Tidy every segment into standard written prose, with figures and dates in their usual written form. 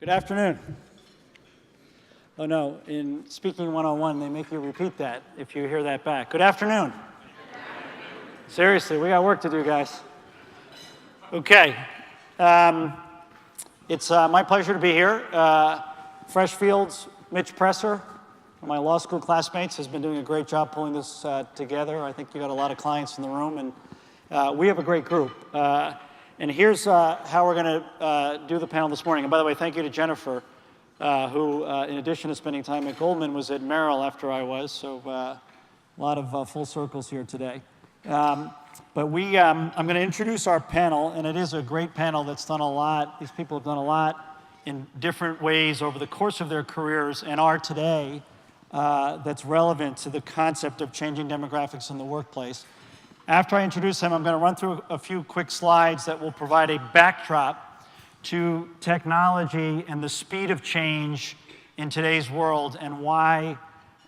Good afternoon. Oh no, in speaking one-on-one, they make you repeat that if you hear that back. Good afternoon. Seriously, we got work to do, guys. Okay. It's my pleasure to be here. Freshfield's Mitch Presser, one of my law school classmates, has been doing a great job pulling this together. I think you got a lot of clients in the room, and we have a great group. And here's how we're going to do the panel this morning. And by the way, thank you to Jennifer, who, in addition to spending time at Goldman, was at Merrill after I was. So a lot of full circles here today. But I'm going to introduce our panel, and it is a great panel that's done a lot. These people have done a lot in different ways over the course of their careers and are today that's relevant to the concept of changing demographics in the workplace. After I introduce them, I'm going to run through a few quick slides that will provide a backdrop to technology and the speed of change in today's world and why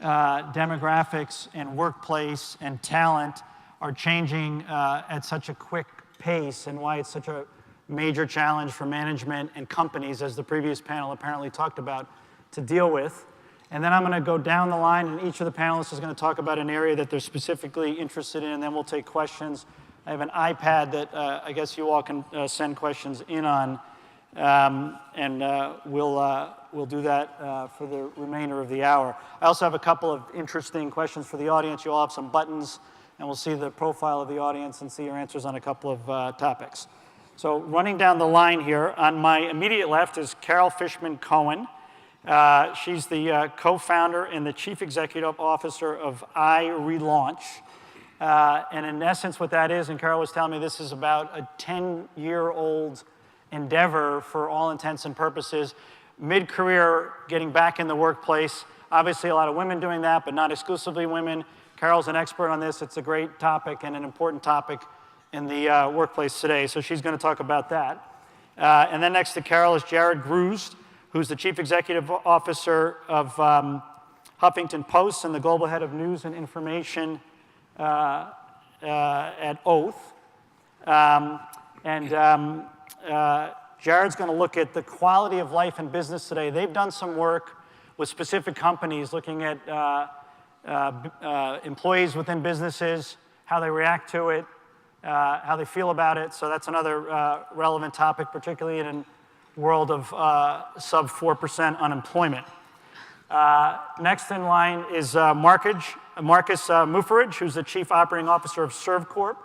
demographics and workplace and talent are changing at such a quick pace and why it's such a major challenge for management and companies, as the previous panel apparently talked about, to deal with. And then I'm going to go down the line, and each of the panelists is going to talk about an area that they're specifically interested in, and then we'll take questions. I have an iPad that I guess you all can send questions in on, and we'll do that for the remainder of the hour. I also have a couple of interesting questions for the audience. You all have some buttons, and we'll see the profile of the audience and see your answers on a couple of topics. So running down the line here, on my immediate left is Carol Fishman Cohen. She's the co-founder and the chief executive officer of iRelaunch. And in essence, what that is, and Carol was telling me this is about a 10-year-old endeavor for all intents and purposes, mid-career getting back in the workplace. Obviously, a lot of women doing that, but not exclusively women. Carol's an expert on this. It's a great topic and an important topic in the workplace today, so she's going to talk about that. And then next to Carol is Jared Grusd, who's the chief executive officer of Huffington Post and the global head of news and information at Oath. Jared's going to look at the quality of life in business today. They've done some work with specific companies looking at employees within businesses, how they react to it, how they feel about it. So that's another relevant topic, particularly in a world of sub 4% unemployment. Next in line is Marcus Moufarrige, who's the chief operating officer of Servcorp.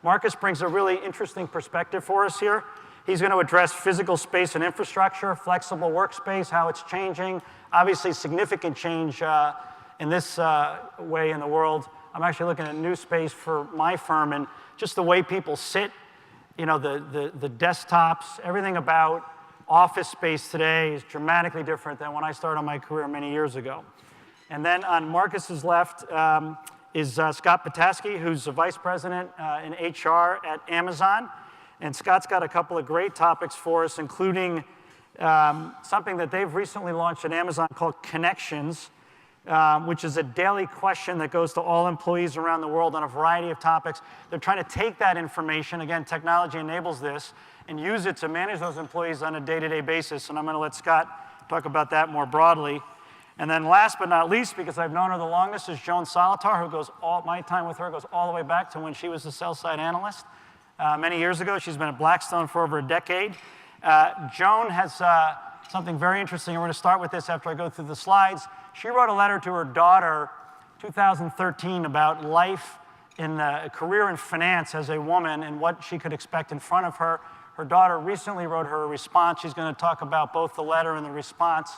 Marcus brings a really interesting perspective for us here. He's going to address physical space and infrastructure, flexible workspace, how it's changing. Obviously, significant change in this way in the world. I'm actually looking at new space for my firm, and just the way people sit, you know, the desktops, everything about office space today is dramatically different than when I started my career many years ago. And then on Marcus's left is Scott Pataski, who's the vice president in HR at Amazon. And Scott's got a couple of great topics for us, including something that they've recently launched at Amazon called Connections, which is a daily question that goes to all employees around the world on a variety of topics. They're trying to take that information, again, technology enables this, and use it to manage those employees on a day-to-day basis. And I'm going to let Scott talk about that more broadly. And then last but not least, because I've known her the longest, is Joan Solotar, who goes my time with her goes all the way back to when she was a sell-side analyst. Many years ago, she's been at Blackstone for over a decade. Joan has something very interesting. We're going to start with this after I go through the slides. She wrote a letter to her daughter, 2013, about life in a career in finance as a woman and what she could expect in front of her. Her daughter recently wrote her a response. She's going to talk about both the letter and the response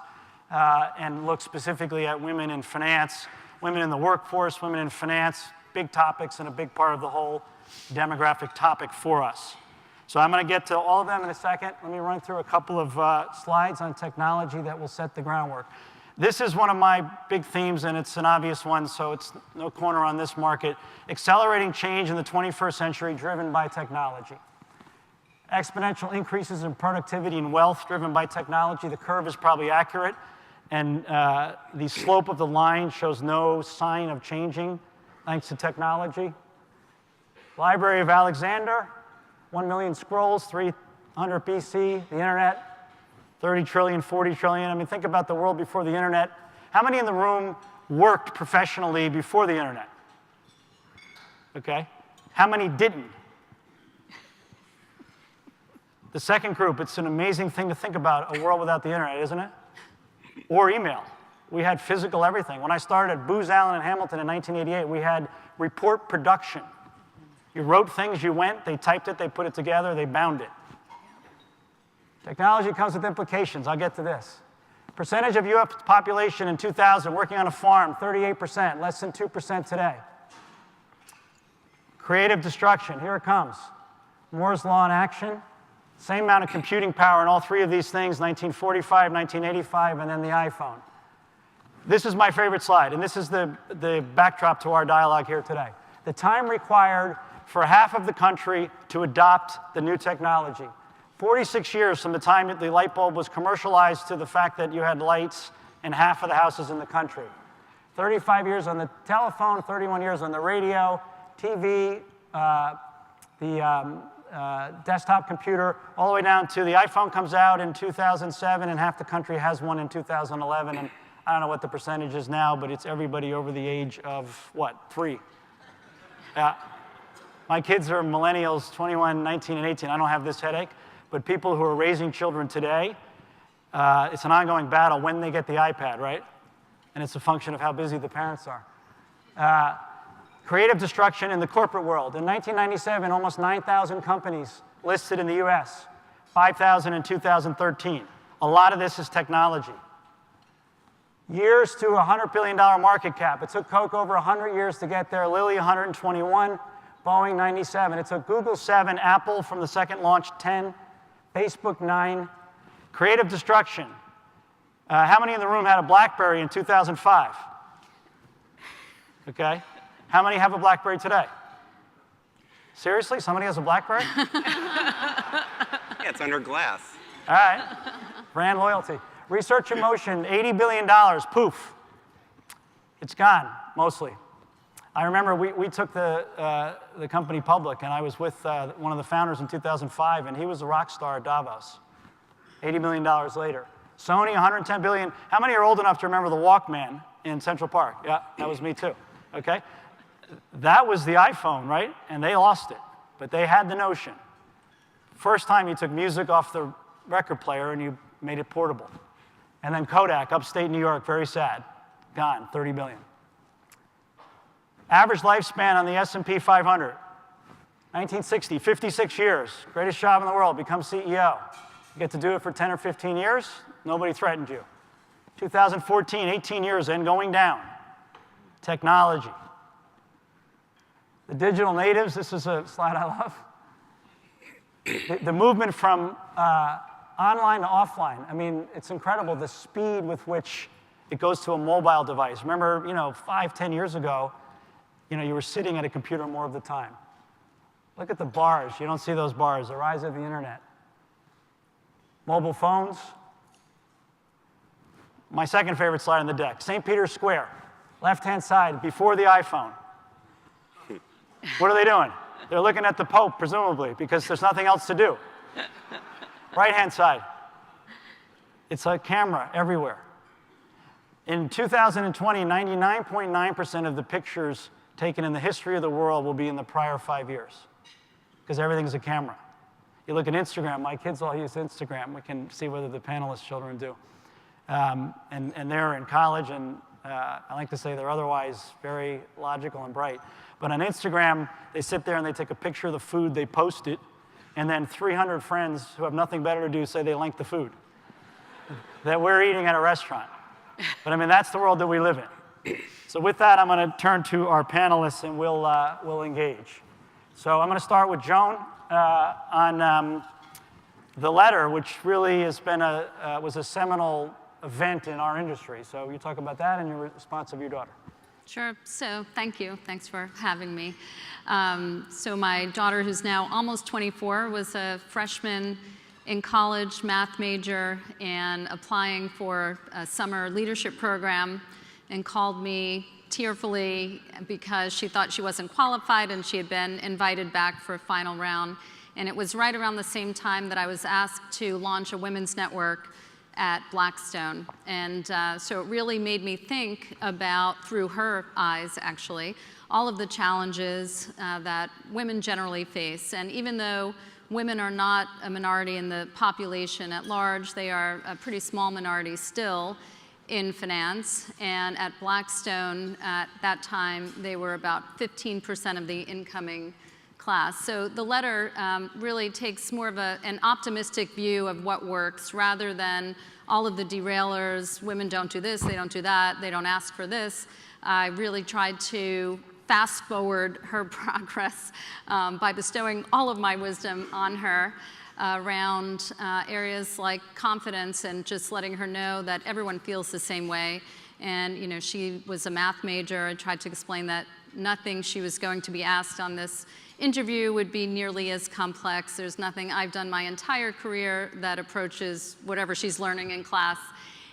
and look specifically at women in finance, women in the workforce, women in finance, big topics and a big part of the whole demographic topic for us. So I'm going to get to all of them in a second. Let me run through a couple of slides on technology that will set the groundwork. This is one of my big themes, and it's an obvious one, so it's no corner on this market. Accelerating change in the 21st century driven by technology. Exponential increases in productivity and wealth driven by technology. The curve is probably accurate, and the slope of the line shows no sign of changing thanks to technology. Library of Alexander, 1 million scrolls, 300 BC, the internet. 30 trillion, 40 trillion. I mean, think about the world before the internet. How many in the room worked professionally before the internet? Okay. How many didn't? The second group, it's an amazing thing to think about, a world without the internet, isn't it? Or email. We had physical everything. When I started at Booz Allen and Hamilton in 1988, we had report production. You wrote things, you went, they typed it, they put it together, they bound it. Technology comes with implications. I'll get to this. Percentage of U.S. population in 2000 working on a farm, 38%, less than 2% today. Creative destruction, here it comes. Moore's law in action. Same amount of computing power in all three of these things, 1945, 1985, and then the iPhone. This is my favorite slide, and this is the backdrop to our dialogue here today. The time required for half of the country to adopt the new technology. 46 years from the time that the light bulb was commercialized to the fact that you had lights in half of the houses in the country. 35 years on the telephone, 31 years on the radio, TV, desktop computer, all the way down to the iPhone comes out in 2007, and half the country has one in 2011. And I don't know what the percentage is now, but it's everybody over the age of, what, 3? My kids are millennials, 21, 19, and 18. I don't have this headache. But people who are raising children today, it's an ongoing battle when they get the iPad, right? And it's a function of how busy the parents are. Creative destruction in the corporate world. In 1997, almost 9,000 companies listed in the US, 5,000 in 2013. A lot of this is technology. Years to a $100 billion market cap. It took Coke over 100 years to get there, Lilly 121, Boeing 97. It took Google 7, Apple from the second launch 10, Facebook 9. Creative destruction. How many in the room had a BlackBerry in 2005? Okay. How many have a BlackBerry today? Seriously? Somebody has a BlackBerry? Yeah, it's under glass. All right. Brand loyalty. Research in motion, $80 billion. Poof. It's gone, mostly. I remember we took the company public, and I was with one of the founders in 2005, and he was a rock star at Davos. $80 million later. Sony, $110 billion. How many are old enough to remember the Walkman in Central Park? Yeah, that was me too. Okay? That was the iPhone, right? And they lost it. But they had the notion. First time you took music off the record player and you made it portable. And then Kodak, upstate New York, very sad. Gone, $30 billion. Average lifespan on the S&P 500. 1960, 56 years. Greatest job in the world, become CEO. You get to do it for 10 or 15 years, nobody threatened you. 2014, 18 years and going down. Technology. The digital natives, this is a slide I love. The movement from online to offline. I mean, it's incredible the speed with which it goes to a mobile device. Remember, 5, 10 years ago, you were sitting at a computer more of the time. Look at the bars. You don't see those bars. The rise of the internet. Mobile phones. My second favorite slide on the deck. St. Peter's Square. Left-hand side, before the iPhone. What are they doing? They're looking at the Pope, presumably, because there's nothing else to do. Right-hand side. It's a camera everywhere. In 2020, 99.9% of the pictures taken in the history of the world will be in the prior 5 years, because everything's a camera. You look at Instagram. My kids all use Instagram. We can see whether the panelist children do. And they're in college, and I like to say they're otherwise very logical and bright. But on Instagram, they sit there and they take a picture of the food, they post it, and then 300 friends who have nothing better to do say they like the food that we're eating at a restaurant. But I mean, that's the world that we live in. So with that, I'm going to turn to our panelists, and we'll engage. So I'm going to start with Joan on the letter, which really has been was a seminal event in our industry. So you talk about that and your response of your daughter. Sure. So thank you. Thanks for having me. So my daughter, who's now almost 24, was a freshman in college, math major, and applying for a summer leadership program, and called me tearfully because she thought she wasn't qualified and she had been invited back for a final round. And it was right around the same time that I was asked to launch a women's network at Blackstone. And so it really made me think about, through her eyes actually, all of the challenges that women generally face. And even though women are not a minority in the population at large, they are a pretty small minority still in finance. And at Blackstone, at that time, they were about 15% of the incoming class. So the letter really takes more of an optimistic view of what works rather than all of the derailers. Women don't do this, they don't do that, they don't ask for this. I really tried to fast forward her progress by bestowing all of my wisdom on her around areas like confidence and just letting her know that everyone feels the same way. And you know, she was a math major. I tried to explain that nothing she was going to be asked on this interview would be nearly as complex. There's nothing I've done my entire career that approaches whatever she's learning in class.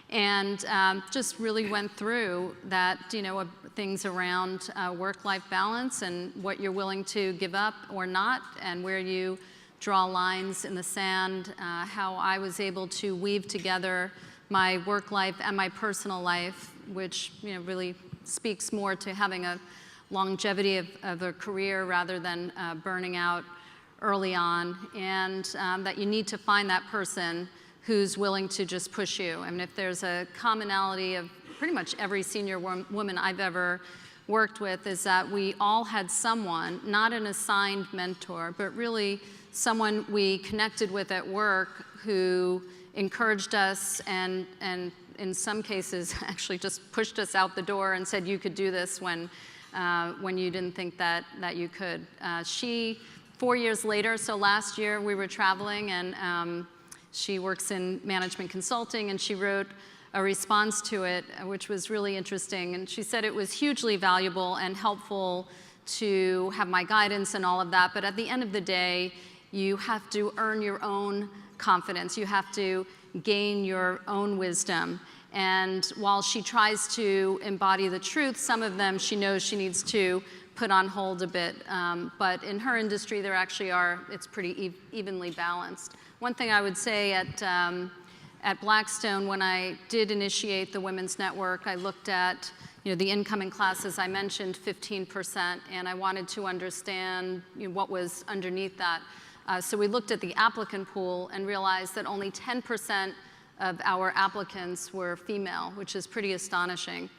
And just really went through that, you know, things around work-life balance and what you're willing to give up or not, and where you draw lines in the sand, how I was able to weave together my work life and my personal life, which, you know, really speaks more to having a longevity of a career rather than burning out early on, and that you need to find that person who's willing to just push you. I mean, if there's a commonality of pretty much every senior woman I've ever worked with, is that we all had someone, not an assigned mentor, but really someone we connected with at work who encouraged us and in some cases actually just pushed us out the door and said, you could do this when you didn't think that you could. 4 years later, so last year we were traveling, and she works in management consulting, and she wrote a response to it, which was really interesting. And she said it was hugely valuable and helpful to have my guidance and all of that, but at the end of the day, you have to earn your own confidence. You have to gain your own wisdom. And while she tries to embody the truth, some of them she knows she needs to put on hold a bit. But in her industry, there actually are, it's pretty evenly balanced. One thing I would say at Blackstone, when I did initiate the Women's Network, I looked at, you know, the incoming classes. I mentioned 15%, and I wanted to understand, you know, what was underneath that. So we looked at the applicant pool and realized that only 10% of our applicants were female, which is pretty astonishing.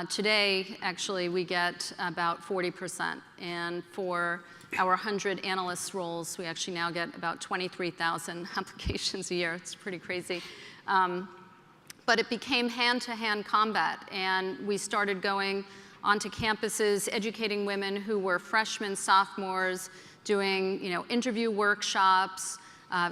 Today, actually, we get about 40%. And for our 100 analyst roles, we actually now get about 23,000 applications a year. It's pretty crazy. But it became hand-to-hand combat. And we started going onto campuses, educating women who were freshmen, sophomores, doing, you know, interview workshops,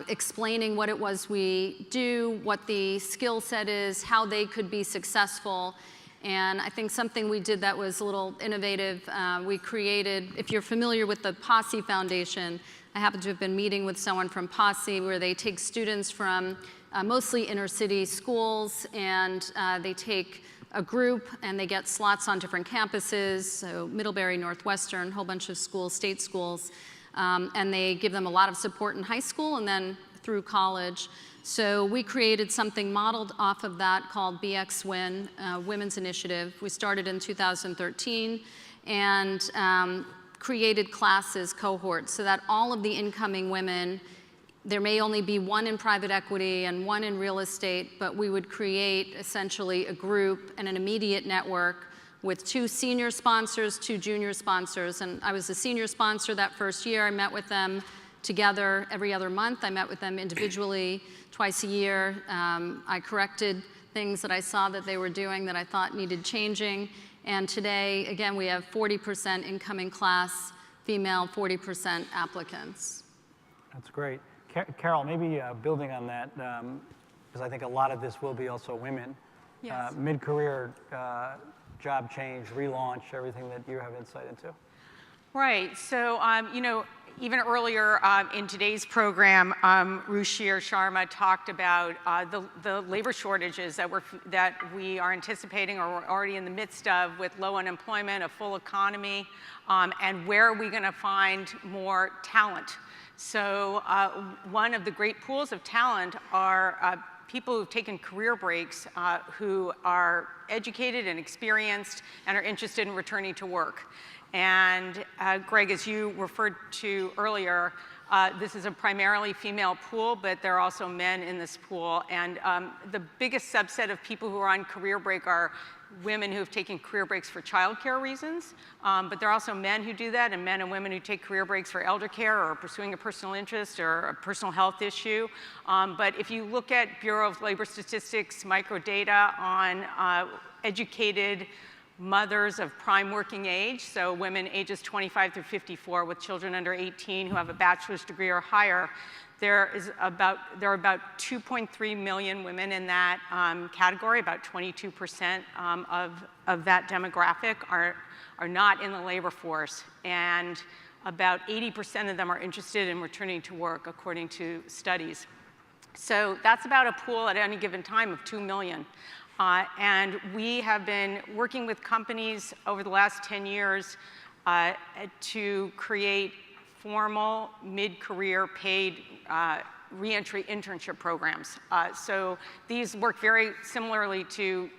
explaining what it was we do, what the skill set is, how they could be successful. And I think something we did that was a little innovative, we created, if you're familiar with the Posse Foundation, I happen to have been meeting with someone from Posse where they take students from mostly inner city schools, and they take a group and they get slots on different campuses, so Middlebury, Northwestern, a whole bunch of schools, state schools, and they give them a lot of support in high school and then through college. So we created something modeled off of that called BX Win, Women's Initiative. We started in 2013 and created classes, cohorts, so that all of the incoming women, there may only be one in private equity and one in real estate, but we would create essentially a group and an immediate network with 2 senior sponsors, 2 junior sponsors. And I was a senior sponsor that first year. I met with them together every other month. I met with them individually twice a year. I corrected things that I saw that they were doing that I thought needed changing. And today, again, we have 40% incoming class, female, 40% applicants. That's great. Carol, maybe building on that, because I think a lot of this will be also women. Yes. Mid-career job change, relaunch, everything that you have insight into. Right. So, you know, even earlier in today's program, Ruchir Sharma talked about the labor shortages that we are anticipating or we're already in the midst of, with low unemployment, a full economy, and where are we going to find more talent? So one of the great pools of talent are people who've taken career breaks who are educated and experienced and are interested in returning to work. And Greg, as you referred to earlier, this is a primarily female pool, but there are also men in this pool. And the biggest subset of people who are on career break are women who have taken career breaks for childcare reasons, but there are also men who do that, and men and women who take career breaks for elder care or pursuing a personal interest or a personal health issue. But if you look at Bureau of Labor Statistics microdata on educated mothers of prime working age, so women ages 25 through 54 with children under 18 who have a bachelor's degree or higher, there are about 2.3 million women in that category. About 22% of that demographic are not in the labor force, and about 80% of them are interested in returning to work, according to studies. So that's about a pool at any given time of 2 million. And we have been working with companies over the last 10 years to create formal mid-career paid reentry internship programs. So these work very similarly to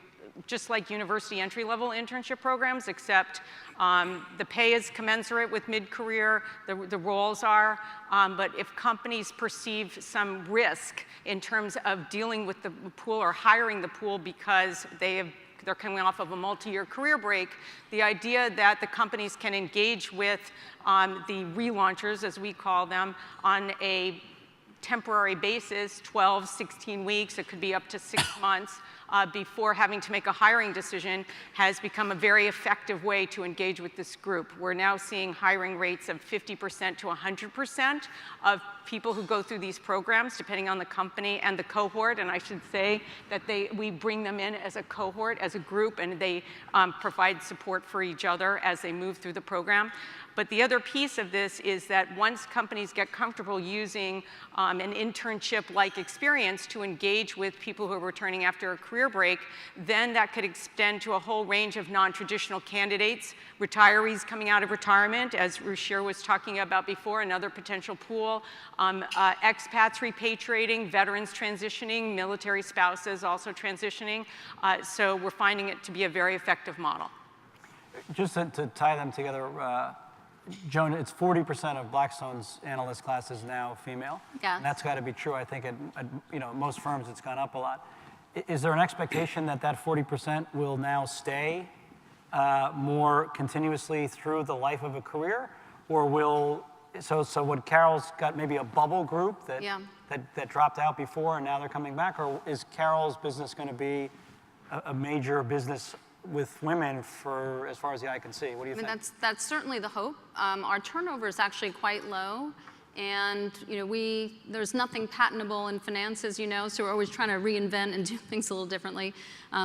just like university entry-level internship programs, except the pay is commensurate with mid-career, the roles are, but if companies perceive some risk in terms of dealing with the pool or hiring the pool because they're coming off of a multi-year career break, the idea that the companies can engage with the relaunchers, as we call them, on a temporary basis, 12, 16 weeks, it could be up to 6 months, before having to make a hiring decision, has become a very effective way to engage with this group. We're now seeing hiring rates of 50% to 100% of people who go through these programs, depending on the company and the cohort. And I should say that we bring them in as a cohort, as a group, and they provide support for each other as they move through the program. But the other piece of this is that once companies get comfortable using an internship-like experience to engage with people who are returning after a career break, then that could extend to a whole range of non-traditional candidates, retirees coming out of retirement, as Ruchir was talking about before, another potential pool, expats repatriating, veterans transitioning, military spouses also transitioning. So we're finding it to be a very effective model. Just to tie them together, Joan, it's 40% of Blackstone's analyst class is now female. Yes. And that's got to be true. I think at most firms it's gone up a lot. Is there an expectation that 40% will now stay more continuously through the life of a career, or will so what Carol's got maybe a bubble group that dropped out before and now they're coming back, or is Carol's business going to be a major business with women for as far as the eye can see? What do you think? That's certainly the hope. Our turnover is actually quite low, and there's nothing patentable in finance, as you know, so we're always trying to reinvent and do things a little differently.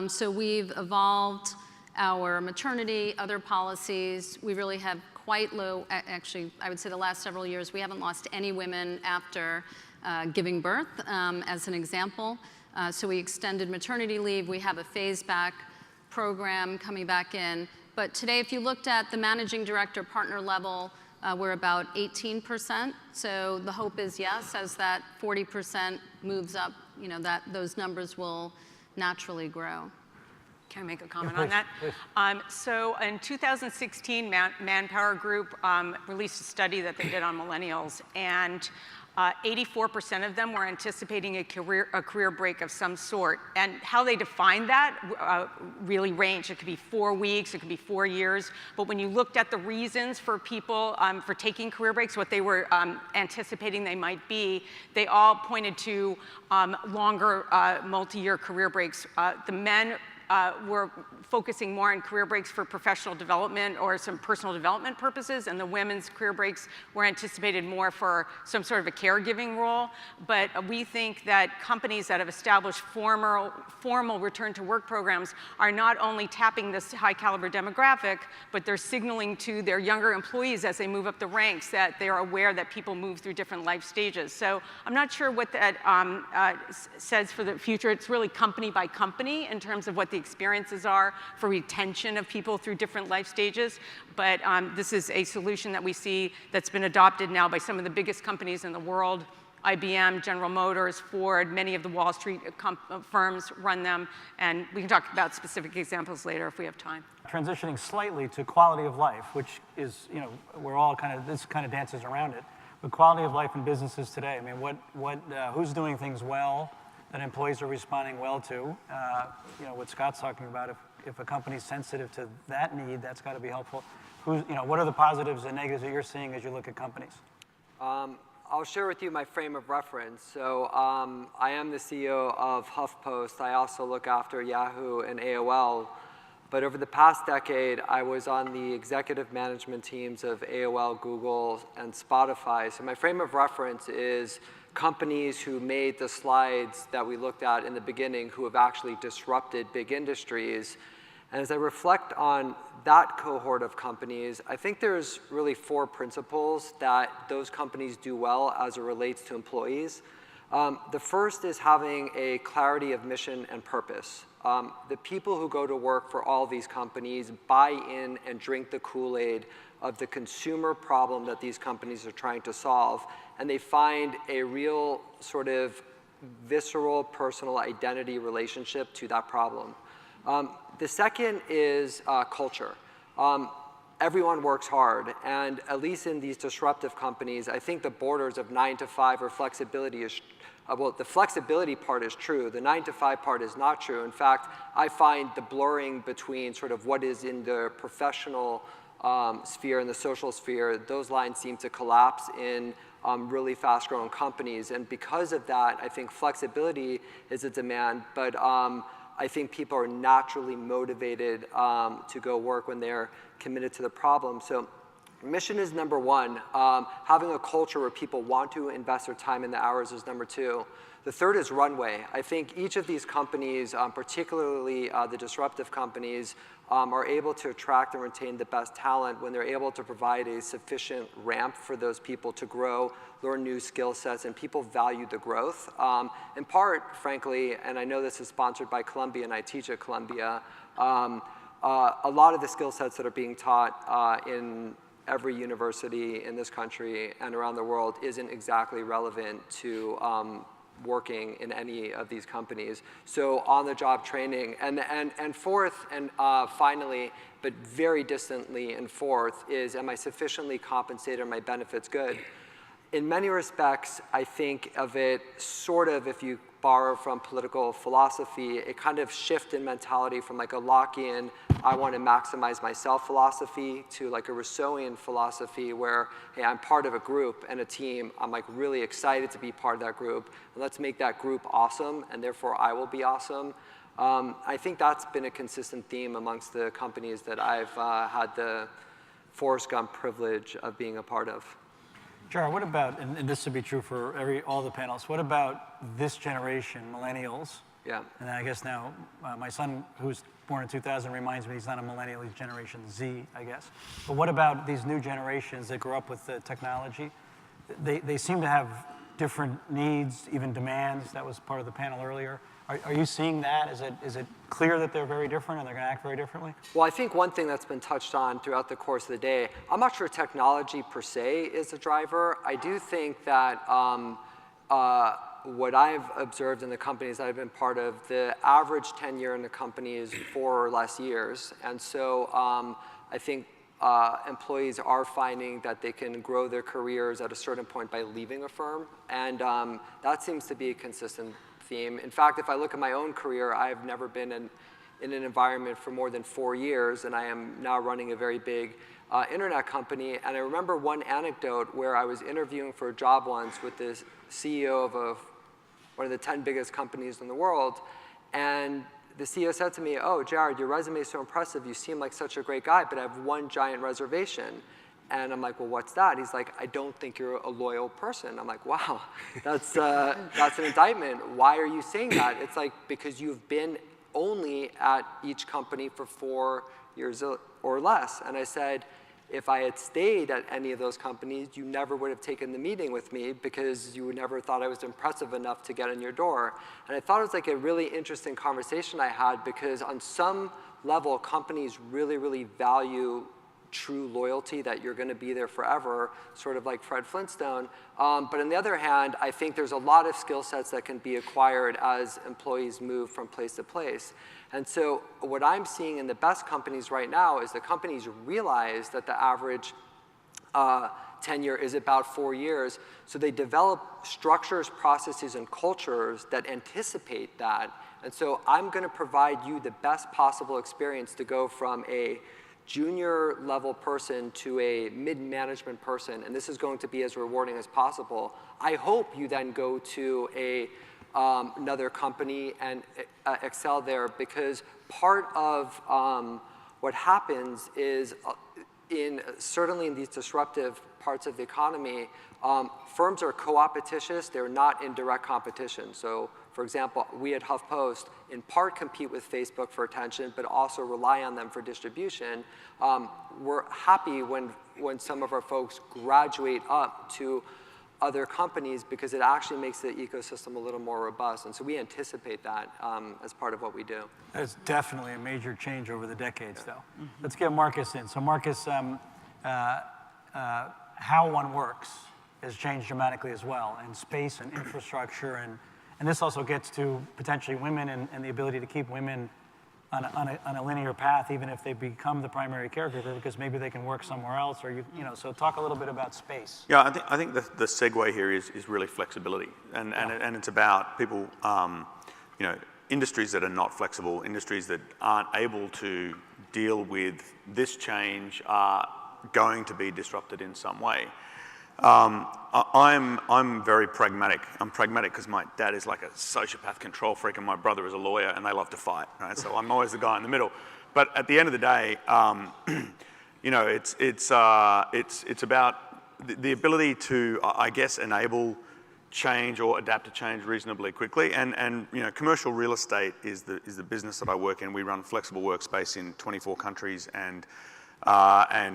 So we've evolved our maternity, other policies. We really have quite low, actually, I would say the last several years, we haven't lost any women after giving birth, as an example. So we extended maternity leave. We have a phase back program coming back in. But today, if you looked at the managing director partner level, we're about 18%. So the hope is, yes, as that 40% moves up, those numbers will naturally grow. Can I make a comment on that? So in 2016, Manpower Group released a study that they did on millennials, and 84% of them were anticipating a career break of some sort. And how they define that really ranged. It could be 4 weeks, it could be 4 years. But when you looked at the reasons for people for taking career breaks, what they were anticipating they might be, they all pointed to longer multi-year career breaks. The men were focusing more on career breaks for professional development or some personal development purposes, and the women's career breaks were anticipated more for some sort of a caregiving role. But we think that companies that have established formal return to work programs are not only tapping this high caliber demographic, but they're signaling to their younger employees as they move up the ranks that they're aware that people move through different life stages. So I'm not sure what that says for the future. It's really company by company in terms of what the experiences are for retention of people through different life stages. But this is a solution that we see that's been adopted now by some of the biggest companies in the world. IBM, General Motors, Ford, many of the Wall Street firms run them, and we can talk about specific examples later if we have time. Transitioning slightly to quality of life, which is, we're all this kind of dances around it. But quality of life in businesses today, I mean, who's doing things well that employees are responding well to? What Scott's talking about, if a company's sensitive to that need, that's got to be helpful. What are the positives and negatives that you're seeing as you look at companies? I'll share with you my frame of reference. So I am the CEO of HuffPost. I also look after Yahoo and AOL. But over the past decade, I was on the executive management teams of AOL, Google, and Spotify. So my frame of reference is companies who made the slides that we looked at in the beginning, who have actually disrupted big industries. And as I reflect on that cohort of companies, I think there's really 4 principles that those companies do well as it relates to employees. The first is having a clarity of mission and purpose. The people who go to work for all these companies buy in and drink the Kool-Aid of the consumer problem that these companies are trying to solve, and they find a real sort of visceral personal identity relationship to that problem. The second is culture. Everyone works hard, and at least in these disruptive companies, I think the borders of 9 to 5 or flexibility is, well, the flexibility part is true. The 9 to 5 part is not true. In fact, I find the blurring between sort of what is in the professional sphere and the social sphere, those lines seem to collapse in really fast-growing companies. And because of that, I think flexibility is a demand, but I think people are naturally motivated to go work when they're committed to the problem. So mission is number 1. Having a culture where people want to invest their time in the hours is number 2. The third is runway. I think each of these companies, particularly the disruptive companies, are able to attract and retain the best talent when they're able to provide a sufficient ramp for those people to grow, learn new skill sets, and people value the growth. In part, frankly, and I know this is sponsored by Columbia and I teach at Columbia, a lot of the skill sets that are being taught in every university in this country and around the world isn't exactly relevant to working in any of these companies. So on-the-job training. And fourth, and finally, but very distantly in fourth, is am I sufficiently compensated? Are my benefits good? In many respects, I think of it sort of, if you borrow from political philosophy, a kind of shift in mentality from like a Lockean, I want to maximize myself philosophy to like a Rousseauian philosophy where, hey, I'm part of a group and a team. I'm like really excited to be part of that group. And let's make that group awesome, and therefore I will be awesome. I think that's been a consistent theme amongst the companies that I've had the Forrest Gump privilege of being a part of. Jared, what about, and this would be true for all the panelists, what about this generation, millennials? Yeah. And I guess now my son, who's born in 2000, reminds me he's not a millennial, he's Generation Z, I guess. But what about these new generations that grew up with the technology? They seem to have different needs, even demands. That was part of the panel earlier. Are you seeing that? Is it clear that they're very different and they're going to act very differently? Well, I think one thing that's been touched on throughout the course of the day, I'm not sure technology per se is a driver. I do think that what I've observed in the companies that I've been part of, the average tenure in the company is 4 or less years. And so I think employees are finding that they can grow their careers at a certain point by leaving a firm. And that seems to be a consistent theme. In fact, if I look at my own career, I've never been in an environment for more than 4 years, and I am now running a very big internet company. And I remember one anecdote where I was interviewing for a job once with the CEO of one of the 10 biggest companies in the world, and the CEO said to me, "Oh, Jared, your resume is so impressive. You seem like such a great guy, but I have one giant reservation." And I'm like, "Well, what's that?" He's like, "I don't think you're a loyal person." I'm like, "Wow, that's an indictment. Why are you saying that?" It's like, because you've been only at each company for 4 years or less. And I said, if I had stayed at any of those companies, you never would have taken the meeting with me because you would never thought I was impressive enough to get in your door. And I thought it was like a really interesting conversation I had, because on some level, companies really, really value true loyalty that you're going to be there forever, sort of like Fred Flintstone. But on the other hand, I think there's a lot of skill sets that can be acquired as employees move from place to place. And so what I'm seeing in the best companies right now is the companies realize that the average tenure is about 4 years. So they develop structures, processes, and cultures that anticipate that. And so I'm going to provide you the best possible experience to go from a junior level person to a mid-management person, and this is going to be as rewarding as possible. I hope you then go to another company and excel there, because part of what happens is certainly in these disruptive parts of the economy, firms are co-opetitious, they're not in direct competition. So for example, we at HuffPost in part compete with Facebook for attention, but also rely on them for distribution. We're happy when some of our folks graduate up to other companies, because it actually makes the ecosystem a little more robust. And so we anticipate that as part of what we do. That's definitely a major change over the decades, though. Let's get Marcus in. So Marcus, how one works has changed dramatically as well, and space and infrastructure, and this also gets to potentially women and the ability to keep women on a linear path, even if they become the primary caregiver, because maybe they can work somewhere else, or so talk a little bit about space. Yeah, I think the segue here is really flexibility, and it's about people, industries that are not flexible, industries that aren't able to deal with this change are going to be disrupted in some way. I'm very pragmatic. I'm pragmatic because my dad is like a sociopath control freak and my brother is a lawyer and they love to fight, right? So I'm always the guy in the middle. But at the end of the day, it's about the ability to, I guess, enable change or adapt to change reasonably quickly. And commercial real estate is the business that I work in. We run flexible workspace in 24 countries and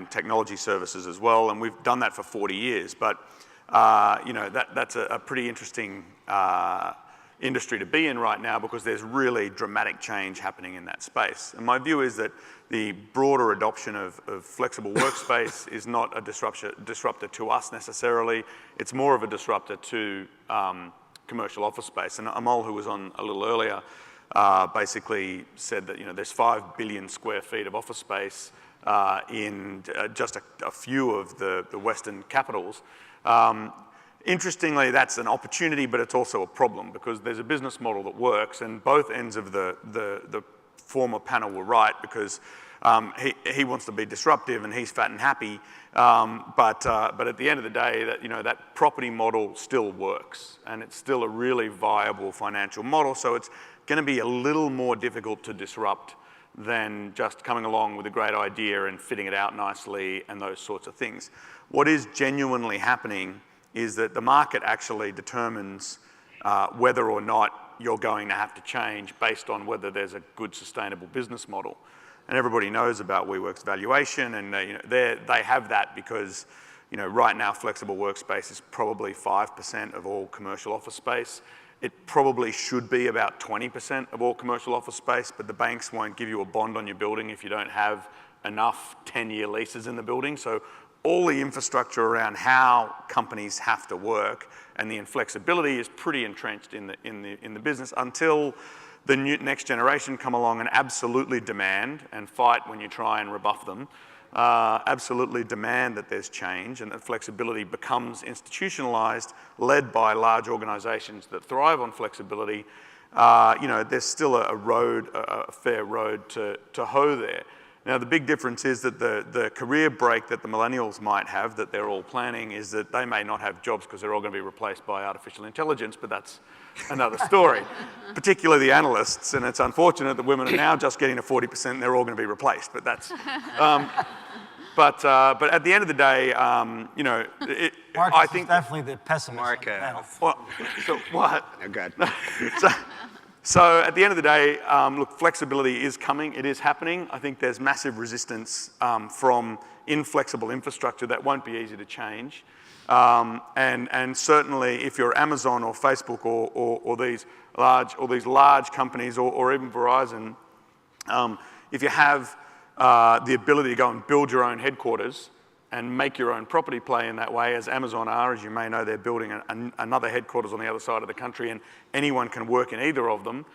technology services as well, and we've done that for 40 years. But that's a pretty interesting industry to be in right now, because there's really dramatic change happening in that space. And my view is that the broader adoption of flexible workspace is not a disruptor to us necessarily. It's more of a disruptor to commercial office space. And Amol, who was on a little earlier, basically said that there's 5 billion square feet of office space in just a few of the Western capitals. Interestingly, that's an opportunity, but it's also a problem, because there's a business model that works, and both ends of the former panel were right, because he wants to be disruptive and he's fat and happy, but at the end of the day, that property model still works, and it's still a really viable financial model. So it's going to be a little more difficult to disrupt than just coming along with a great idea and fitting it out nicely and those sorts of things. What is genuinely happening is that the market actually determines whether or not you're going to have to change based on whether there's a good sustainable business model. And everybody knows about WeWork's valuation, and they have that because right now flexible workspace is probably 5% of all commercial office space. It probably should be about 20% of all commercial office space, but the banks won't give you a bond on your building if you don't have enough 10-year leases in the building. So all the infrastructure around how companies have to work and the inflexibility is pretty entrenched in the business, until the next generation come along and absolutely demand, and fight when you try and rebuff them, absolutely demand that there's change and that flexibility becomes institutionalized, led by large organizations that thrive on flexibility. There's still a fair road to hoe there. Now, the big difference is that the career break that the millennials might have, that they're all planning, is that they may not have jobs because they're all going to be replaced by artificial intelligence, but that's another story. Particularly the analysts, and it's unfortunate that women are now just getting to 40% and they're all going to be replaced, but that's... But at the end of the day, Marcus I think is definitely the pessimist. Marcus. Well, so what? Oh, good. So at the end of the day, look, flexibility is coming. It is happening. I think there's massive resistance from inflexible infrastructure that won't be easy to change. And certainly, if you're Amazon or Facebook or these large companies or even Verizon, if you have the ability to go and build your own headquarters and make your own property play in that way, as Amazon are. As you may know, they're building another headquarters on the other side of the country, and anyone can work in either of them.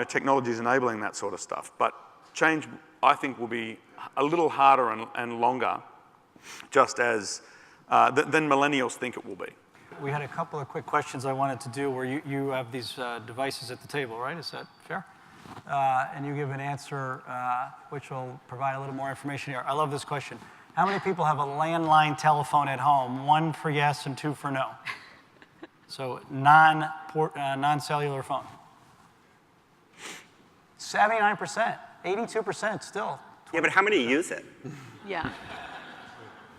Technology is enabling that sort of stuff. But change, I think, will be a little harder and longer, just as than millennials think it will be. We had a couple of quick questions I wanted to do where you have these devices at the table, right? Is that fair? And you give an answer which will provide a little more information here. I love this question. How many people have a landline telephone at home? 1 for yes and 2 for no. So non-cellular phone. 79%, 82% still. Yeah, but how many use it? Yeah.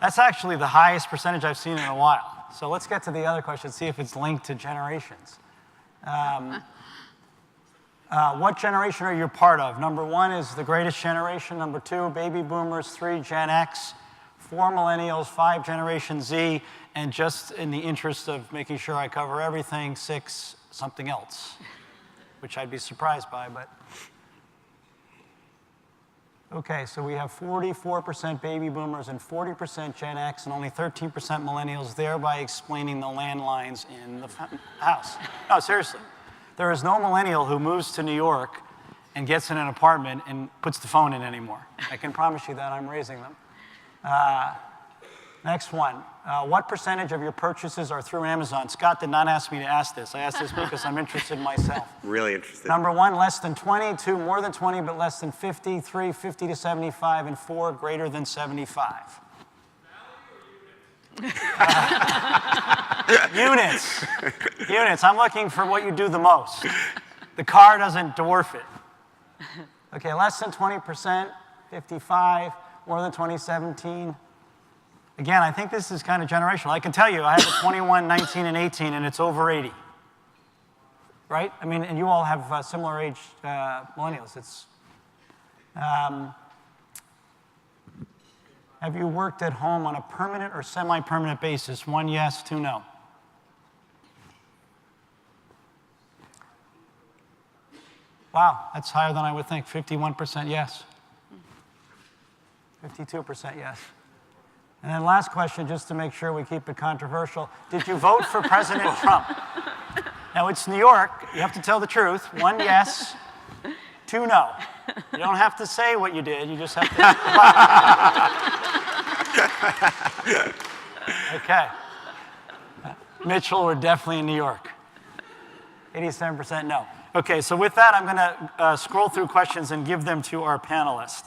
That's actually the highest percentage I've seen in a while. So let's get to the other question, see if it's linked to generations. What generation are you part of? Number 1 is the greatest generation. Number 2, baby boomers. 3, Gen X. 4, millennials. 5, Generation Z. And just in the interest of making sure I cover everything, 6, something else, which I'd be surprised by, but. Okay, so we have 44% baby boomers and 40% Gen X and only 13% millennials, thereby explaining the landlines in the house. No, seriously. There is no millennial who moves to New York and gets in an apartment and puts the phone in anymore. I can promise you that. I'm raising them. Next one. What percentage of your purchases are through Amazon? Scott did not ask me to ask this. I asked this because I'm interested myself. Really interested. Number 1, less than 20. 2, more than 20, but less than 50. 3, 50 to 75. And 4, greater than 75. Units. Units. I'm looking for what you do the most. The car doesn't dwarf it. Okay, less than 20%, 55. More than 20, 17. Again, I think this is kind of generational. I can tell you, I have a 21, 19, and 18, and it's over 80. Right? I mean, and you all have similar age millennials. It's. Have you worked at home on a permanent or semi-permanent basis? 1 yes, 2 no. Wow, that's higher than I would think. 51% yes. 52% yes. And then last question, just to make sure we keep it controversial. Did you vote for President Trump? Now, it's New York. You have to tell the truth. 1 yes, 2 no. You don't have to say what you did. You just have to. Okay. Mitchell, we're definitely in New York. 87% no. Okay, so with that, I'm going to scroll through questions and give them to our panelists.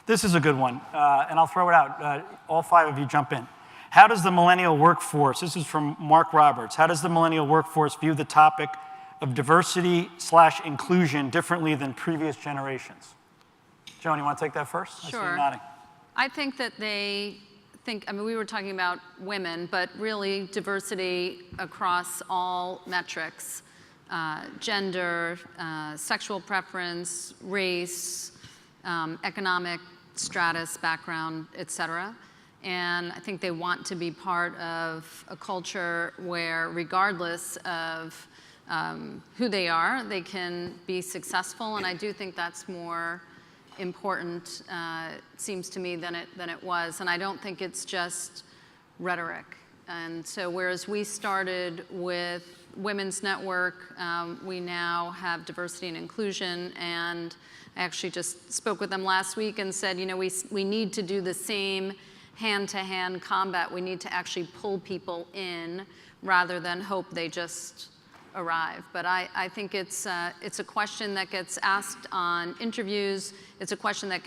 This is a good one, and I'll throw it out. All 5 of you jump in. How does the millennial workforce, this is from Mark Roberts, how does the millennial workforce view the topic of diversity/inclusion differently than previous generations? Joan, you want to take that first? Sure. I see you nodding. I think that they think, I mean, we were talking about women, but really diversity across all metrics, gender, sexual preference, race, economic status, background, et cetera. And I think they want to be part of a culture where, regardless of who they are, they can be successful. And I do think that's more important, seems to me, than it was. And I don't think it's just rhetoric. And so whereas we started with Women's Network, we now have diversity and inclusion. And I actually just spoke with them last week and said, you know, we need to do the same hand-to-hand combat. We need to actually pull people in rather than hope they just arrive. But I think it's a question that gets asked on interviews. It's a question that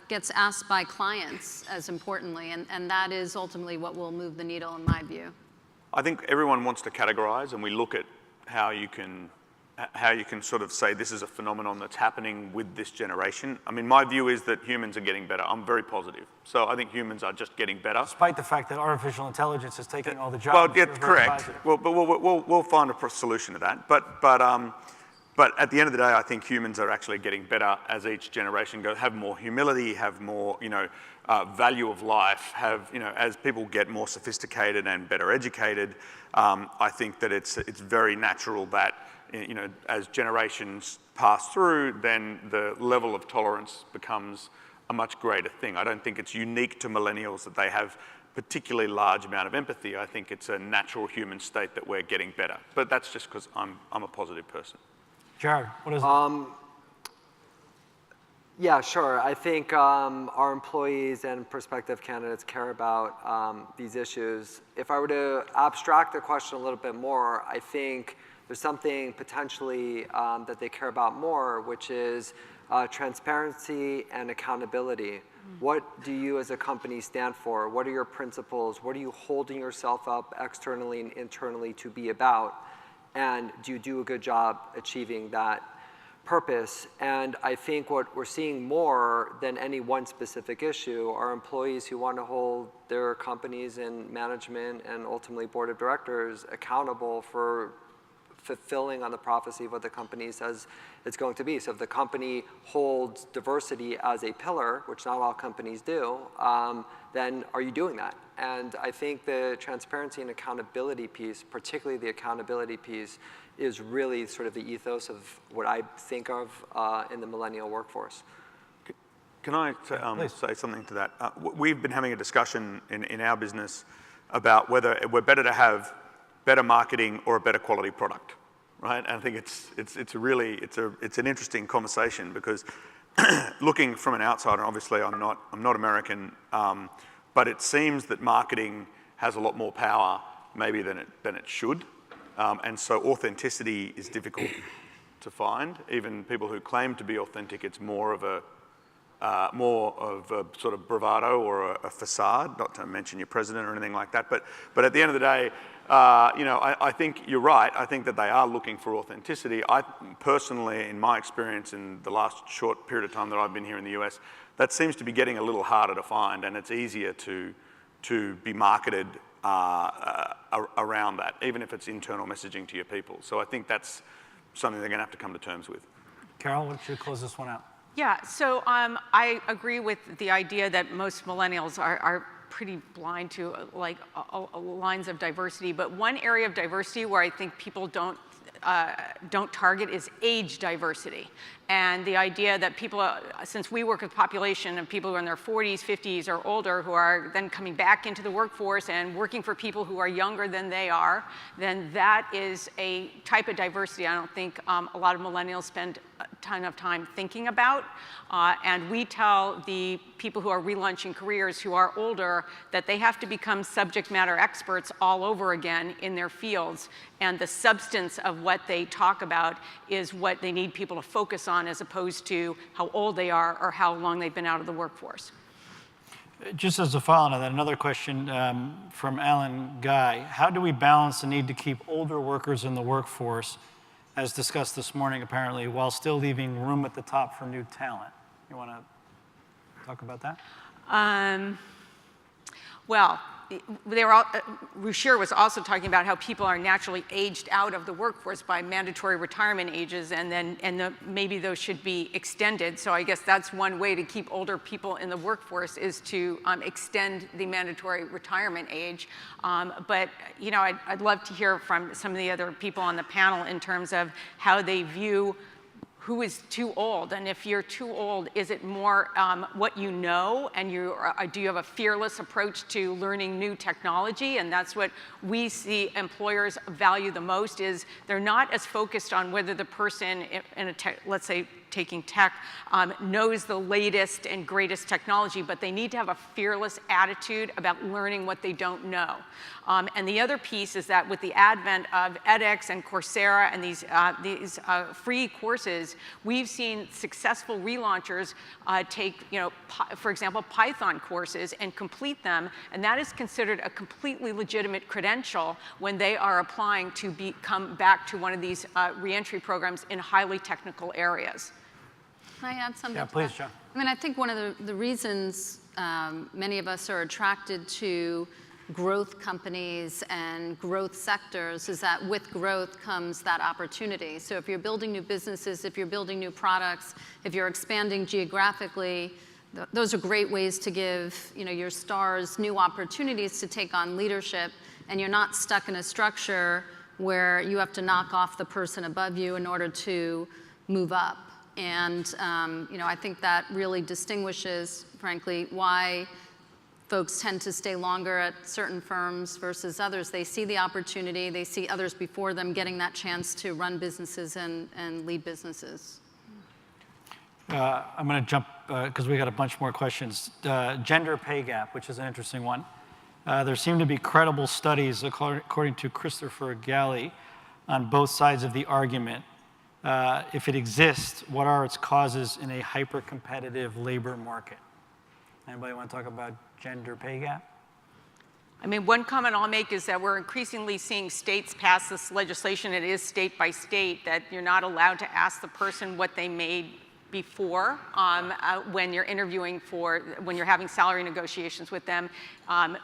gets asked by clients, as importantly, and that is ultimately what will move the needle, in my view. I think everyone wants to categorize, and we look at how you can sort of say this is a phenomenon that's happening with this generation. I mean, my view is that humans are getting better. I'm very positive. So I think humans are just getting better. Despite the fact that artificial intelligence is taking all the jobs. Well, yeah, correct. Well, but we'll find a solution to that. But But at the end of the day, I think humans are actually getting better as each generation goes, have more humility, have more, value of life, have, as people get more sophisticated and better educated, I think that it's very natural that, as generations pass through, then the level of tolerance becomes a much greater thing. I don't think it's unique to millennials that they have particularly large amount of empathy. I think it's a natural human state that we're getting better. But that's just because I'm a positive person. Jared, what is it? Yeah, sure. I think our employees and prospective candidates care about these issues. If I were to abstract the question a little bit more, I think there's something potentially that they care about more, which is transparency and accountability. What do you as a company stand for? What are your principles? What are you holding yourself up externally and internally to be about? And do you do a good job achieving that purpose? And I think what we're seeing more than any one specific issue are employees who want to hold their companies and management and ultimately board of directors accountable for fulfilling on the prophecy of what the company says it's going to be. So if the company holds diversity as a pillar, which not all companies do, then are you doing that? And I think the transparency and accountability piece, particularly the accountability piece, is really sort of the ethos of what I think of in the millennial workforce. Can I say something to that? We've been having a discussion in our business about whether we're better to have better marketing or a better quality product, right? And I think it's an interesting conversation because looking from an outsider, obviously I'm not American, but it seems that marketing has a lot more power maybe than it should, and so authenticity is difficult to find. Even people who claim to be authentic, it's more of a sort of bravado or a facade, not to mention your president or anything like that. But at the end of the day, I think you're right. I think that they are looking for authenticity. I personally, in my experience in the last short period of time that I've been here in the US, that seems to be getting a little harder to find, and it's easier to be marketed around that, even if it's internal messaging to your people. So I think that's something they're going to have to come to terms with. Carol, why don't you close this one out? Yeah, so I agree with the idea that most millennials are pretty blind to lines of diversity, but one area of diversity where I think people don't target is age diversity. And the idea that people, since we work with population of people who are in their 40s, 50s, or older, who are then coming back into the workforce and working for people who are younger than they are, then that is a type of diversity I don't think a lot of millennials spend a ton of time thinking about. And we tell the people who are relaunching careers who are older that they have to become subject matter experts all over again in their fields. And the substance of what they talk about is what they need people to focus on, as opposed to how old they are or how long they've been out of the workforce. Just as a follow-on to that, another question from Alan Guy. How do we balance the need to keep older workers in the workforce, as discussed this morning apparently, while still leaving room at the top for new talent? You want to talk about that? Well, Ruchir was also talking about how people are naturally aged out of the workforce by mandatory retirement ages, and maybe those should be extended. So I guess that's one way to keep older people in the workforce, is to extend the mandatory retirement age. But I'd love to hear from some of the other people on the panel in terms of how they view who is too old. And if you're too old, is it more what you know, and do you have a fearless approach to learning new technology? And that's what we see employers value the most, is they're not as focused on whether the person in let's say taking tech knows the latest and greatest technology, but they need to have a fearless attitude about learning what they don't know. And the other piece is that with the advent of edX and Coursera and these free courses, we've seen successful relaunchers take, for example, Python courses and complete them, and that is considered a completely legitimate credential when they are applying to come back to one of these reentry programs in highly technical areas. Can I add something? Yeah, please, Joan. I mean, I think one of the reasons many of us are attracted to growth companies and growth sectors is that with growth comes that opportunity. So if you're building new businesses, if you're building new products, if you're expanding geographically, those are great ways to give your stars new opportunities to take on leadership, and you're not stuck in a structure where you have to knock off the person above you in order to move up. And I think that really distinguishes, frankly, why folks tend to stay longer at certain firms versus others. They see the opportunity, they see others before them getting that chance to run businesses and lead businesses. I'm going to jump, because we got a bunch more questions. Gender pay gap, which is an interesting one. There seem to be credible studies, according to Christopher Galley, on both sides of the argument. If it exists, what are its causes in a hyper-competitive labor market? Anybody want to talk about gender pay gap? I mean, one comment I'll make is that we're increasingly seeing states pass this legislation, it is state by state, that you're not allowed to ask the person what they made before when you're interviewing when you're having salary negotiations with them,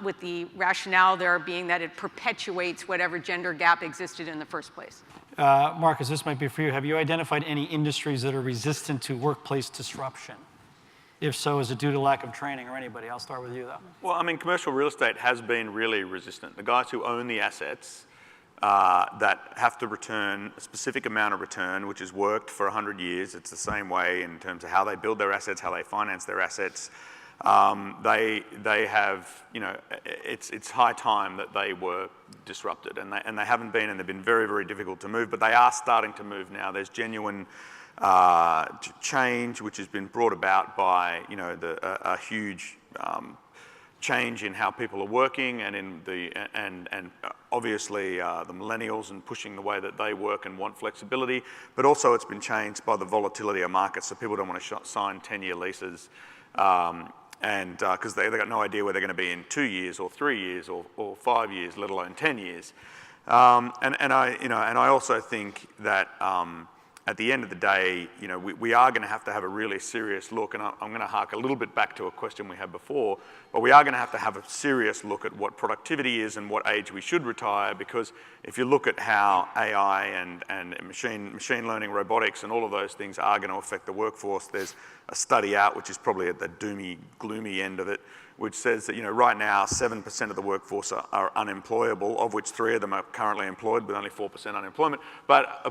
with the rationale there being that it perpetuates whatever gender gap existed in the first place. Marcus, this might be for you. Have you identified any industries that are resistant to workplace disruption? If so, is it due to lack of training or anybody? I'll start with you, though. Well, I mean, commercial real estate has been really resistant. The guys who own the assets that have to return a specific amount of return, which has worked for 100 years. It's the same way in terms of how they build their assets, how they finance their assets. They have, it's high time that they were disrupted, and they haven't been, and they've been very, very difficult to move, but they are starting to move now. There's genuine change which has been brought about by, a huge change in how people are working, and in and obviously the millennials and pushing the way that they work and want flexibility, but also it's been changed by the volatility of markets, so people don't want to sign 10-year leases, and because they've got no idea where they're going to be in 2 years or 3 years or 5 years, let alone 10 years. And I also think that at the end of the day, we are going to have a really serious look, and I'm going to hark a little bit back to a question we had before, but we are going to have a serious look at what productivity is and what age we should retire, because if you look at how AI and machine learning, robotics, and all of those things are going to affect the workforce, there's a study out, which is probably at the doomy, gloomy end of it, which says that right now 7% of the workforce are unemployable, of which 3 of them are currently employed with only 4% unemployment. But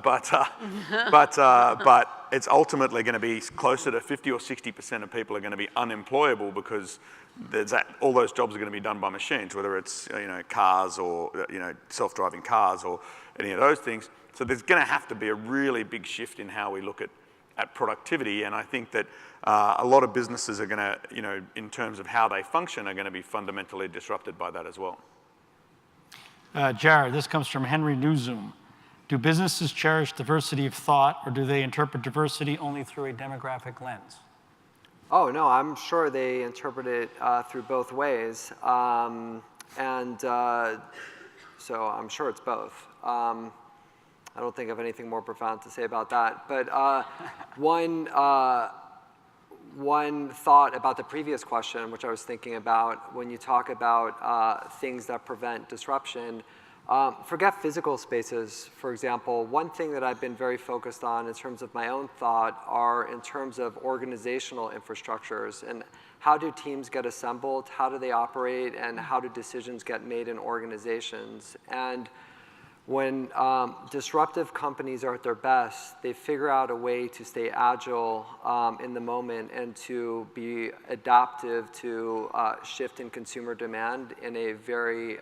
it's ultimately going to be closer to 50 or 60% of people are going to be unemployable, because all those jobs are going to be done by machines, whether it's cars or self-driving cars or any of those things. So there's going to have to be a really big shift in how we look at productivity, and I think that a lot of businesses are going to, in terms of how they function, are going to be fundamentally disrupted by that as well. Jared, this comes from Henry Newzoom. Do businesses cherish diversity of thought, or do they interpret diversity only through a demographic lens? Oh, no, I'm sure they interpret it through both ways. So I'm sure it's both. I don't think I have anything more profound to say about that. But one thought about the previous question, which I was thinking about, when you talk about things that prevent disruption, forget physical spaces, for example. One thing that I've been very focused on in terms of my own thought are in terms of organizational infrastructures, and how do teams get assembled, how do they operate, and how do decisions get made in organizations. And when disruptive companies are at their best, they figure out a way to stay agile in the moment and to be adaptive to shift in consumer demand in a very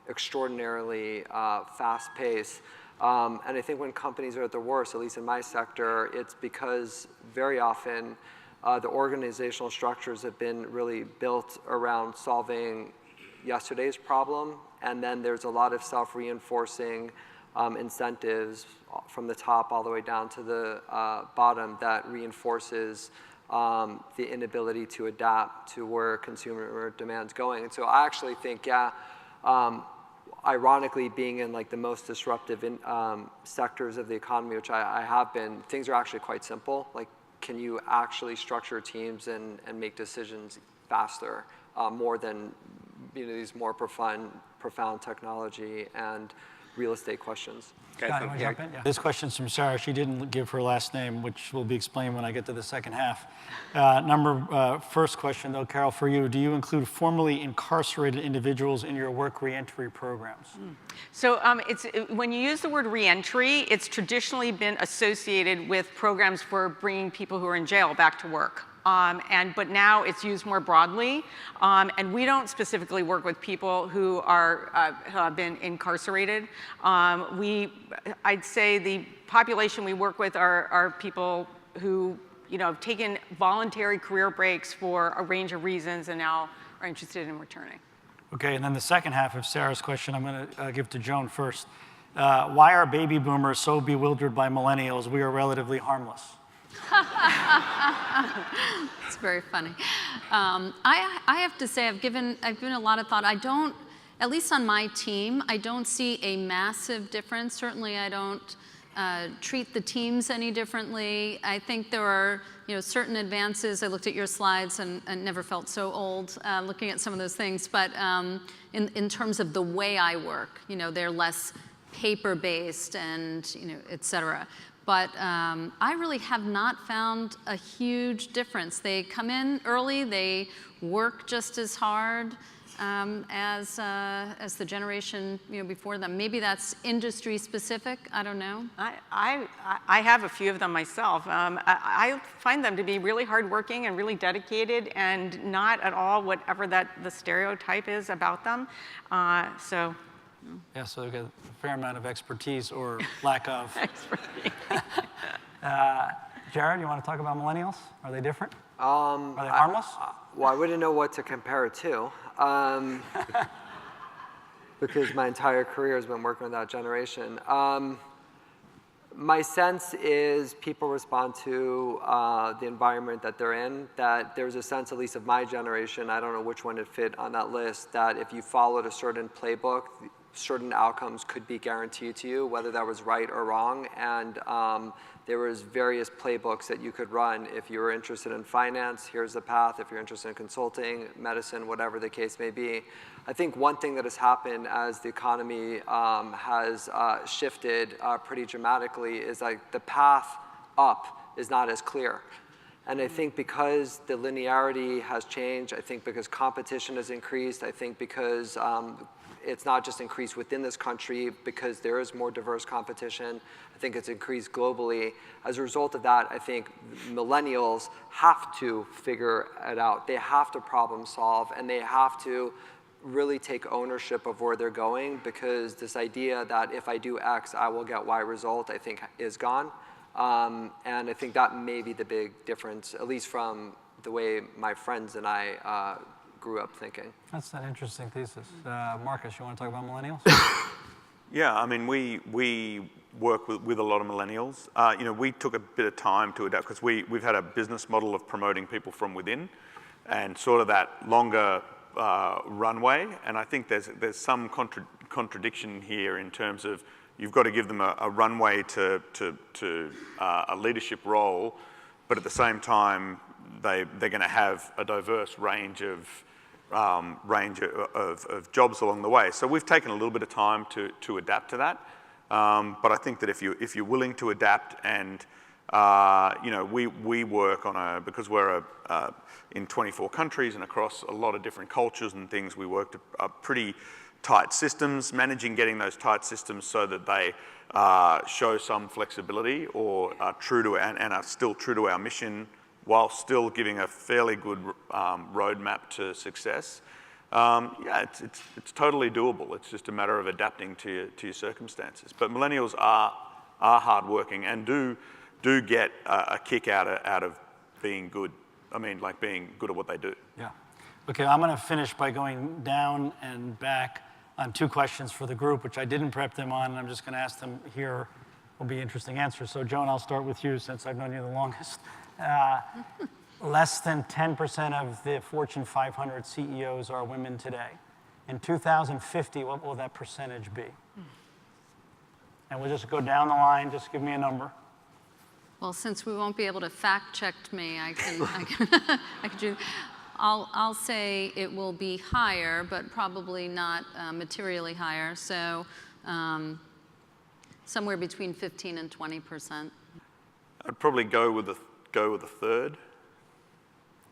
extraordinarily fast pace. And I think when companies are at their worst, at least in my sector, it's because very often the organizational structures have been really built around solving yesterday's problem, and then there's a lot of self-reinforcing incentives from the top all the way down to the bottom that reinforces the inability to adapt to where consumer demand's going. And so I actually think, ironically, being in like the most disruptive sectors of the economy, which I have been, things are actually quite simple. Like, can you actually structure teams and make decisions faster, more than these more profound technology and real estate questions. Okay, Scott, so you wanna here- jump in? Yeah. This question's from Sarah. She didn't give her last name, which will be explained when I get to the second half. First question, though, Carol, for you. Do you include formerly incarcerated individuals in your work reentry programs? So when you use the word reentry, it's traditionally been associated with programs for bringing people who are in jail back to work. But now it's used more broadly, and we don't specifically work with people who have been incarcerated. I'd say the population we work with are people who have taken voluntary career breaks for a range of reasons and now are interested in returning. Okay, and then the second half of Sarah's question, I'm going to give to Joan first. Why are baby boomers so bewildered by millennials? We are relatively harmless. It's very funny. I have to say I've given a lot of thought. I don't, at least on my team, I don't see a massive difference. Certainly I don't treat the teams any differently. I think there are certain advances. I looked at your slides and never felt so old looking at some of those things. But in terms of the way I work, they're less paper-based and et cetera. But I really have not found a huge difference. They come in early, they work just as hard as the generation before them. Maybe that's industry specific, I don't know. I have a few of them myself. I find them to be really hardworking and really dedicated and not at all whatever the stereotype is about them. Yeah, so they've got a fair amount of expertise or lack of. Expertise. Jared, you want to talk about millennials? Are they different? Are they harmless? Well, I wouldn't know what to compare it to, because my entire career has been working with that generation. My sense is people respond to the environment that they're in, that there's a sense, at least of my generation, I don't know which one it fit on that list, that if you followed a certain playbook, certain outcomes could be guaranteed to you, whether that was right or wrong. And there was various playbooks that you could run. If you were interested in finance, here's the path. If you're interested in consulting, medicine, whatever the case may be. I think one thing that has happened as the economy has shifted pretty dramatically is like the path up is not as clear. And I think because the linearity has changed, I think because competition has increased, I think because it's not just increased within this country, because there is more diverse competition. I think it's increased globally. As a result of that, I think millennials have to figure it out. They have to problem solve, and they have to really take ownership of where they're going, because this idea that if I do X, I will get Y result, I think is gone. And I think that may be the big difference, at least from the way my friends and I grew up thinking. That's an interesting thesis. Marcus, you want to talk about millennials? Yeah, I mean, we work with a lot of millennials. We took a bit of time to adapt because we've had a business model of promoting people from within and sort of that longer runway. And I think there's some contradiction here in terms of you've got to give them a runway to a leadership role, but at the same time, they're going to have a diverse range of jobs along the way. So we've taken a little bit of time to adapt to that. But I think that if you're willing to adapt, and we work on because we're in 24 countries and across a lot of different cultures and things, we work to pretty tight systems, getting those tight systems so that they show some flexibility or are true to and are still true to our mission, while still giving a fairly good roadmap to success. It's totally doable. It's just a matter of adapting to your circumstances. But millennials are hardworking and do get a kick out of being good. I mean, like being good at what they do. Yeah. Okay, I'm going to finish by going down and back on two questions for the group, which I didn't prep them on, and I'm just going to ask them here. Will be interesting answers. So, Joan, I'll start with you since I've known you the longest. Less than 10% of the Fortune 500 CEOs are women today. In 2050, what will that percentage be? And we'll just go down the line. Just give me a number. Well, since we won't be able to fact check me, I can do. I'll say it will be higher, but probably not materially higher. So somewhere between 15 and 20%. I'd probably go with a third.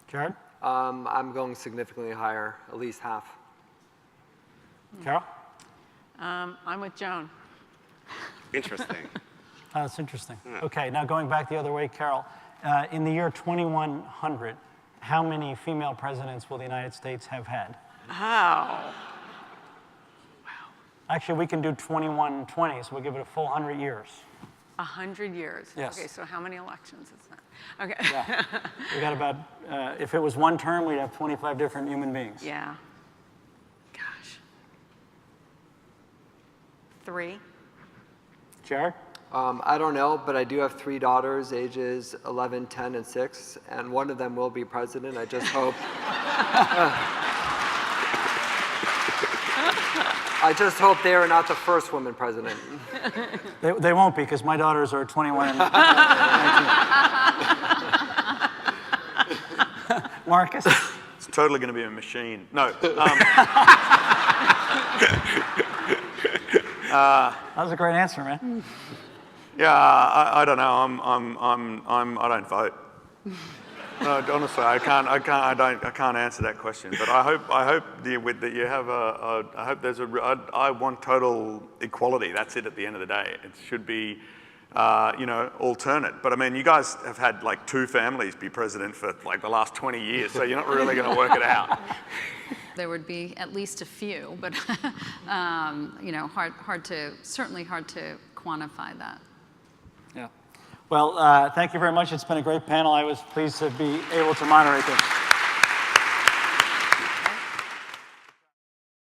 Jared? I'm going significantly higher, at least half. Carol? I'm with Joan. Interesting. Oh, that's interesting. Okay, now going back the other way, Carol. In the year 2100, how many female presidents will the United States have had? Oh. Actually, we can do 2120, so we'll give it a full 100 years. 100 years. Yes. Okay, so how many elections is that? Okay. Yeah. We got about, if it was one term, we'd have 25 different human beings. Yeah. Gosh. 3. Jared? I don't know, but I do have 3 daughters, ages 11, 10, and 6, and one of them will be president. I just hope. I just hope they are not the first woman president. They won't be, because my daughters are 21 and 19. Marcus? It's totally going to be a machine. No. That was a great answer, man. Yeah, I don't know. I don't vote. No, honestly, I can't answer that question. But I hope that you have I hope there's I want total equality. That's it at the end of the day. It should be, alternate. But I mean, you guys have had like 2 families be president for like the last 20 years, so you're not really going to work it out. There would be at least a few, but certainly hard to quantify that. Yeah. Well, thank you very much. It's been a great panel. I was pleased to be able to moderate this.